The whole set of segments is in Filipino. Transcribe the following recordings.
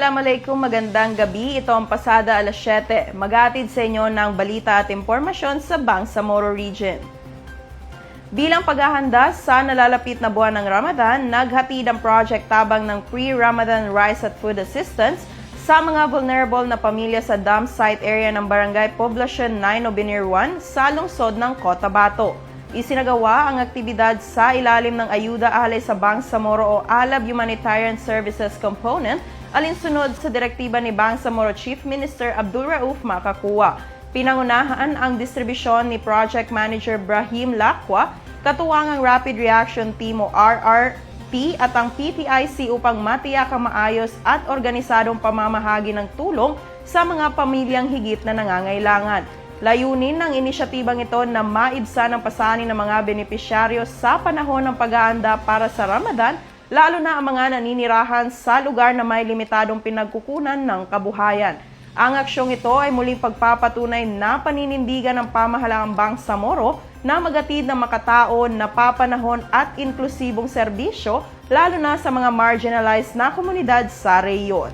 Assalamualaikum, magandang gabi. Ito ang pasada alas 7. Maghatid sa inyo ng balita at impormasyon sa Bangsamoro Region. Bilang paghahanda sa nalalapit na buwan ng Ramadan, naghatid ang Project Tabang ng Pre-Ramadan Rice at Food Assistance sa mga vulnerable na pamilya sa dam site area ng Barangay Poblacion 9 o Binir 1 sa lungsod ng Cotabato. Isinagawa ang aktibidad sa ilalim ng Ayuda Alay sa Bangsamoro o ALAB Humanitarian Services Component alinsunod sa direktiba ni Bangsamoro Chief Minister Abdul Rauf Makakuwa. Pinangunahan ang distribusyon ni Project Manager Brahim Lakwa, katuwang ang Rapid Reaction Team o RRT at ang PTIC upang matiyak ang maayos at organisadong pamamahagi ng tulong sa mga pamilyang higit na nangangailangan. Layunin ng inisyatibang ito na maibsan ang pasanin ng mga benepisyaryo sa panahon ng pag-aanda para sa Ramadan, lalo na ang mga naninirahan sa lugar na may limitadong pinagkukunan ng kabuhayan. Ang aksyong ito ay muling pagpapatunay na paninindigan ng pamahalaang Bangsamoro na magatid ng makatao, napapanahon at inklusibong serbisyo, lalo na sa mga marginalized na komunidad sa rehiyon.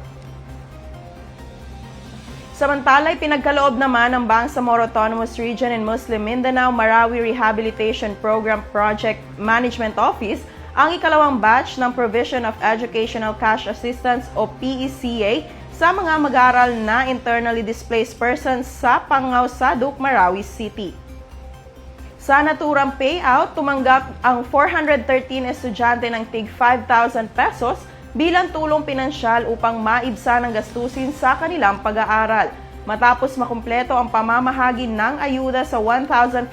Samantala, pinagkaloob naman ng Bangsamoro Autonomous Region and Muslim Mindanao Marawi Rehabilitation Program Project Management Office ang ikalawang batch ng Provision of Educational Cash Assistance o PECA sa mga mag-aaral na internally displaced persons sa Pangaw Saduk, Marawi City. Sa naturang payout, tumanggap ang 413 estudyante ng tig 5,000 pesos bilang tulong pinansyal upang maibsan ang gastusin sa kanilang pag-aaral. Matapos makumpleto ang pamamahagi ng ayuda sa 1,500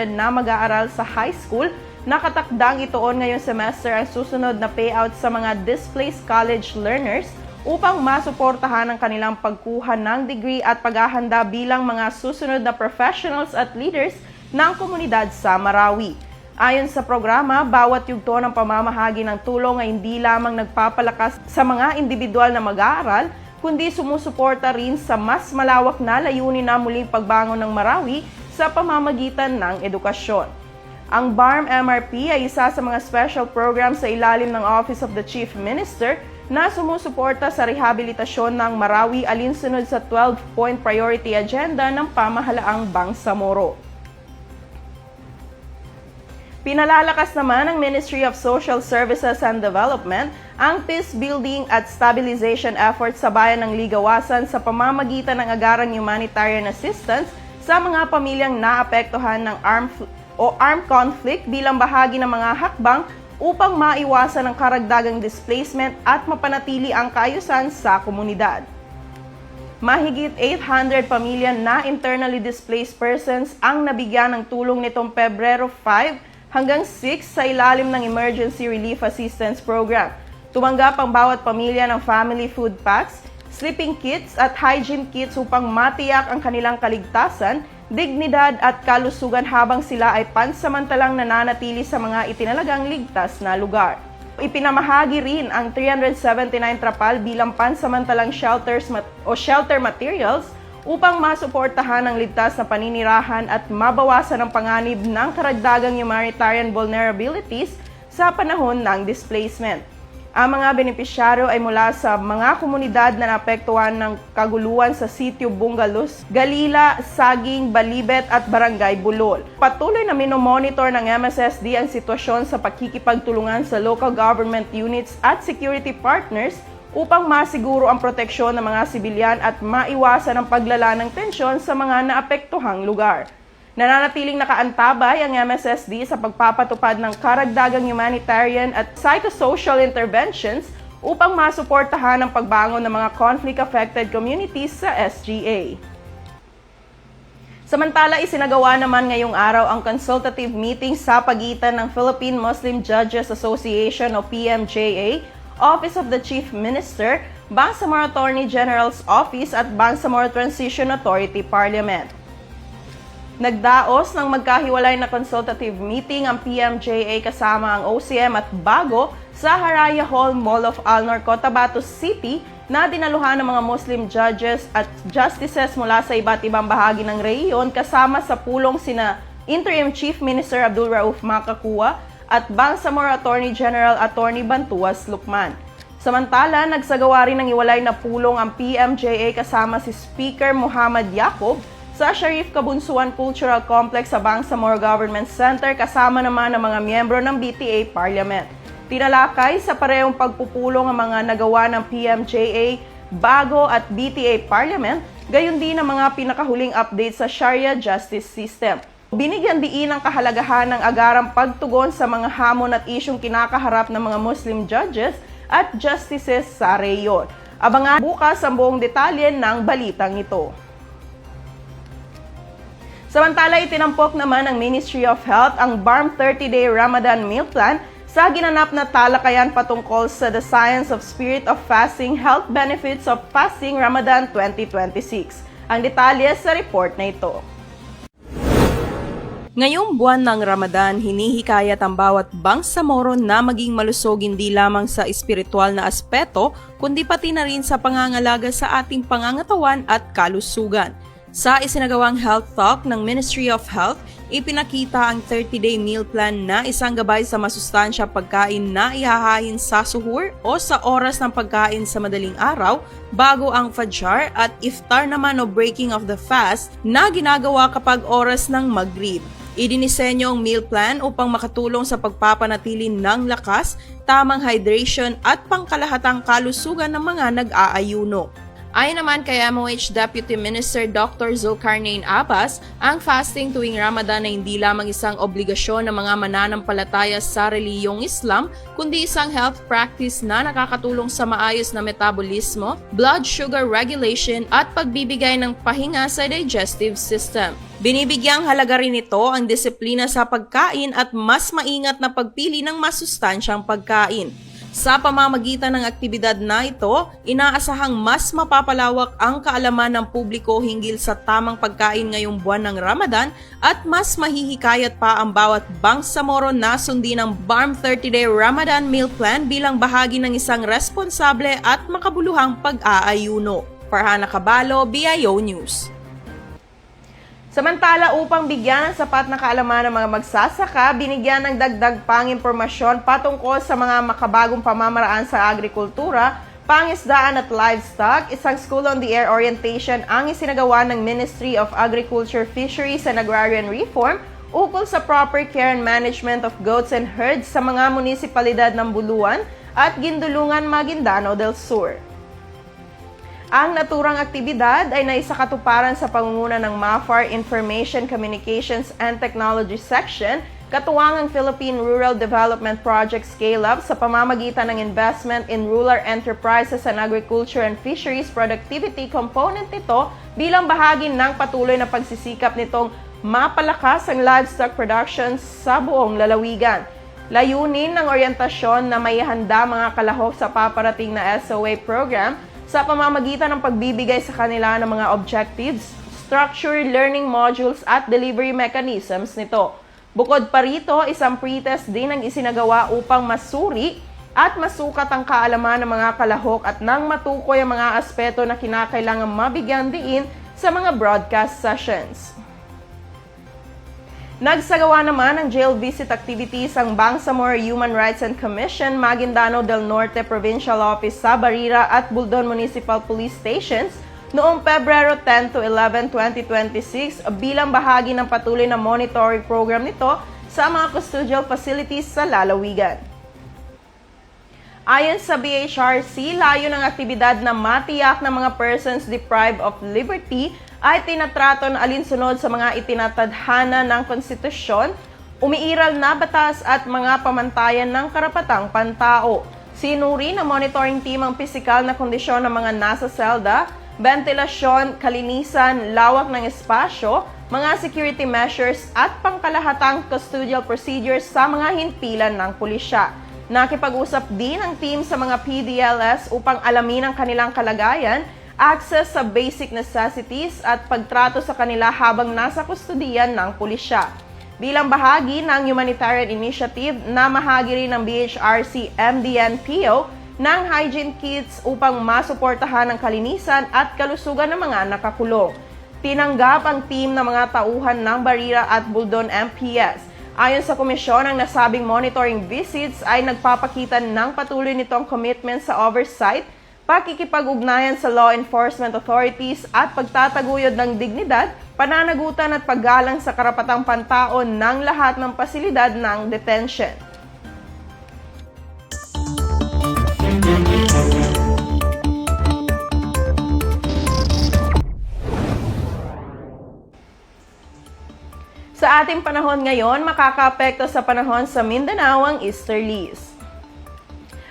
na mag-aaral sa high school, nakatakdang itoon ngayong semester ang susunod na payout sa mga displaced college learners upang masuportahan ang kanilang pagkuha ng degree at paghahanda bilang mga susunod na professionals at leaders ng komunidad sa Marawi. Ayon sa programa, bawat yugto ng pamamahagi ng tulong ay hindi lamang nagpapalakas sa mga individual na mag-aaral, kundi sumusuporta rin sa mas malawak na layunin na muling pagbangon ng Marawi sa pamamagitan ng edukasyon. Ang BARM-MRP ay isa sa mga special program sa ilalim ng Office of the Chief Minister na sumusuporta sa rehabilitasyon ng Marawi alinsunod sa 12-point priority agenda ng pamahalaang Bangsamoro. Pinalalakas naman ng Ministry of Social Services and Development ang peace building at stabilization efforts sa bayan ng Ligawasan sa pamamagitan ng agarang humanitarian assistance sa mga pamilyang naapektuhan ng armed conflict bilang bahagi ng mga hakbang upang maiwasan ang karagdagang displacement at mapanatili ang kaayusan sa komunidad. Mahigit 800 pamilya na internally displaced persons ang nabigyan ng tulong nitong Pebrero 5 hanggang 6 sa ilalim ng Emergency Relief Assistance Program. Tumanggap ang bawat pamilya ng family food packs, sleeping kits at hygiene kits upang matiyak ang kanilang kaligtasan, dignidad at kalusugan habang sila ay pansamantalang nananatili sa mga itinalagang ligtas na lugar. Ipinamahagi rin ang 379 trapal bilang pansamantalang shelter materials upang masuportahan ang ligtas na paninirahan at mabawasan ang panganib ng karagdagang humanitarian vulnerabilities sa panahon ng displacement. Ang mga benepisyaryo ay mula sa mga komunidad na naapektuhan ng kaguluhan sa sitio Bungalus, Galila, Saging, Balibet at Barangay Bulol. Patuloy na minomonitor ng MSSD ang sitwasyon sa pakikipagtulungan sa local government units at security partners upang masiguro ang proteksyon ng mga sibilyan at maiwasan ang paglala ng tensyon sa mga naapektuhang lugar. Nananatiling nakaantabay ang MSSD sa pagpapatupad ng karagdagang humanitarian at psychosocial interventions upang masuportahan ang pagbangon ng mga conflict-affected communities sa SGA. Samantala, isinagawa naman ngayong araw ang consultative meeting sa pagitan ng Philippine Muslim Judges Association o PMJA, Office of the Chief Minister, Bangsamoro Attorney General's Office at Bangsamoro Transition Authority Parliament. Nagdaos ng magkahiwalay na consultative meeting ang PMJA kasama ang OCM at BAGO sa Haraya Hall, Mall of Alnor, Cotabato City na dinaluhan ng mga Muslim judges at justices mula sa iba't ibang bahagi ng rehiyon kasama sa pulong sina Interim Chief Minister Abdul Rauf Makakuwa at Bangsamoro Attorney General Attorney Bantuas Lucman. Samantala, nagsagawa rin ng iwalay na pulong ang PMJA kasama si Speaker Muhammad Yacoob sa Sharif Kabunsuan Cultural Complex sa Bangsamoro Government Center kasama naman ng mga miyembro ng BTA Parliament. Tinalakay sa parehong pagpupulong ang mga nagawa ng PMJA, Bago at BTA Parliament, gayon din ang mga pinakahuling update sa Sharia Justice System. Binigyan diin ang kahalagahan ng agarang pagtugon sa mga hamon at isyong kinakaharap ng mga Muslim judges at justices sa rehiyon. Abangan bukas ang buong detalye ng balitang ito. Samantala, itinampok naman ng Ministry of Health ang BARM 30-day Ramadan Meal Plan sa ginanap na talakayan patungkol sa The Science of Spirit of Fasting, Health Benefits of Fasting Ramadan 2026. Ang detalye sa report na ito. Ngayong buwan ng Ramadan, hinihikayat ang bawat Bangsamoro na maging malusog hindi lamang sa espiritual na aspeto, kundi pati na rin sa pangangalaga sa ating pangangatawan at kalusugan. Sa isinagawang Health Talk ng Ministry of Health, ipinakita ang 30-day meal plan na isang gabay sa masustansya pagkain na ihahain sa suhur o sa oras ng pagkain sa madaling araw bago ang Fajr at iftar naman o breaking of the fast na ginagawa kapag oras ng Maghrib. Idinisenyo ang meal plan upang makatulong sa pagpapanatili ng lakas, tamang hydration at pangkalahatang kalusugan ng mga nag-aayuno. Ayon naman kay MOH Deputy Minister Dr. Zulkarnain Abbas, ang fasting tuwing Ramadan ay hindi lamang isang obligasyon ng mga mananampalataya sa reliyong Islam, kundi isang health practice na nakakatulong sa maayos na metabolismo, blood sugar regulation at pagbibigay ng pahinga sa digestive system. Binibigyang halaga rin ito ang disiplina sa pagkain at mas maingat na pagpili ng masustansyang pagkain. Sa pamamagitan ng aktibidad na ito, inaasahang mas mapapalawak ang kaalaman ng publiko hinggil sa tamang pagkain ngayong buwan ng Ramadan at mas mahihikayat pa ang bawat Bangsamoro na sundin ang BARM 30-day Ramadan Meal Plan bilang bahagi ng isang responsable at makabuluhang pag-aayuno. Farhana Cabalo, BIO News. Samantala, upang bigyan ng sapat na kaalaman ng mga magsasaka, binigyan ng dagdag pang impormasyon patungkol sa mga makabagong pamamaraan sa agrikultura, pangisdaan at livestock, isang School on the Air orientation ang isinagawa ng Ministry of Agriculture, Fisheries and Agrarian Reform ukol sa proper care and management of goats and herds sa mga munisipalidad ng Buluan at Gindulungan, Maguindanao del Sur. Ang naturang aktibidad ay naisakatuparan sa pangunguna ng MAFAR Information, Communications and Technology Section, katuwang ang Philippine Rural Development Project Scale-Up sa pamamagitan ng Investment in Rural Enterprises and Agriculture and Fisheries Productivity component nito bilang bahagi ng patuloy na pagsisikap nitong mapalakas ang livestock production sa buong lalawigan. Layunin ng oryentasyon na maihanda mga kalahok sa paparating na SOA program sa pamamagitan ng pagbibigay sa kanila ng mga objectives, structure, learning modules at delivery mechanisms nito. Bukod pa rito, isang pretest din ang isinagawa upang masuri at masukat ang kaalaman ng mga kalahok at nang matukoy ang mga aspeto na kinakailangan mabigyan diin sa mga broadcast sessions. Nagsagawa naman ng jail visit activities ang Bangsamoro Human Rights and Commission, Maguindanao del Norte Provincial Office sa Barira at Buldon Municipal Police Stations noong Pebrero 10 to 11, 2026 bilang bahagi ng patuloy na monitoring program nito sa mga custodial facilities sa lalawigan. Ayon sa BHRC, layo ng aktibidad na matiyak ng mga persons deprived of liberty ay tinatrato na alinsunod sa mga itinatadhana ng konstitusyon, umiiral na batas at mga pamantayan ng karapatang pantao. Sinuri ng monitoring team ang pisikal na kondisyon ng mga nasa selda, ventilasyon, kalinisan, lawak ng espasyo, mga security measures at pangkalahatang custodial procedures sa mga himpilan ng pulisya. Nakipag-usap din ang team sa mga PDLS upang alamin ang kanilang kalagayan, access sa basic necessities at pagtrato sa kanila habang nasa kustodiyan ng pulisya. Bilang bahagi ng humanitarian initiative na mahagi rin ng BHRC MDNPO ng hygiene kits upang masuportahan ang kalinisan at kalusugan ng mga nakakulong. Tinanggap ang team ng mga tauhan ng Barira at Buldon MPS Ayon sa komisyon, ang nasabing monitoring visits ay nagpapakita ng patuloy nitong commitment sa oversight, pakikipag-ugnayan sa law enforcement authorities at pagtataguyod ng dignidad, pananagutan at paggalang sa karapatang pantao ng lahat ng pasilidad ng detention. Sa ating panahon ngayon, makakaapekto sa panahon sa Mindanao ang easterlies.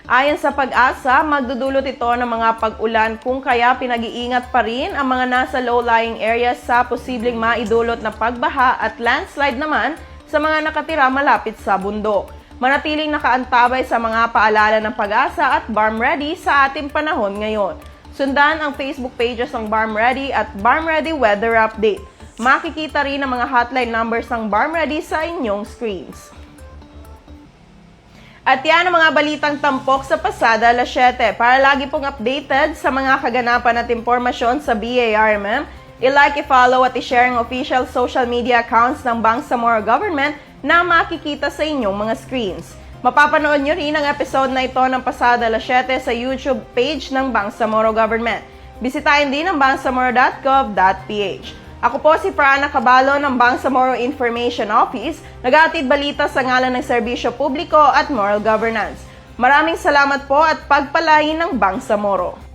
Ayon sa Pag-asa, magdudulot ito ng mga pag-ulan kung kaya pinag-iingat pa rin ang mga nasa low-lying areas sa posibleng maidulot na pagbaha at landslide naman sa mga nakatira malapit sa bundok. Manatiling nakaantabay sa mga paalala ng Pag-asa at Barm Ready sa ating panahon ngayon. Sundan ang Facebook pages ng Barm Ready at Barm Ready Weather Update. Makikita rin ang mga hotline numbers ng Barm Ready sa inyong screens. At yan ang mga balitang tampok sa pasada alas 7. Para lagi pong updated sa mga kaganapan at impormasyon sa BARMM, i-like, i-follow at i-share ang official social media accounts ng Bangsamoro Government na makikita sa inyong mga screens. Mapapanood nyo rin ang episode na ito ng pasada alas 7 sa YouTube page ng Bangsamoro Government. Bisitahin din ang bangsamoro.gov.ph. Ako po si Prana Cabalo ng Bangsamoro Information Office, nag-aatid balita sa ngalan ng serbisyo publiko at moral governance. Maraming salamat po at pagpalain ng Bangsamoro.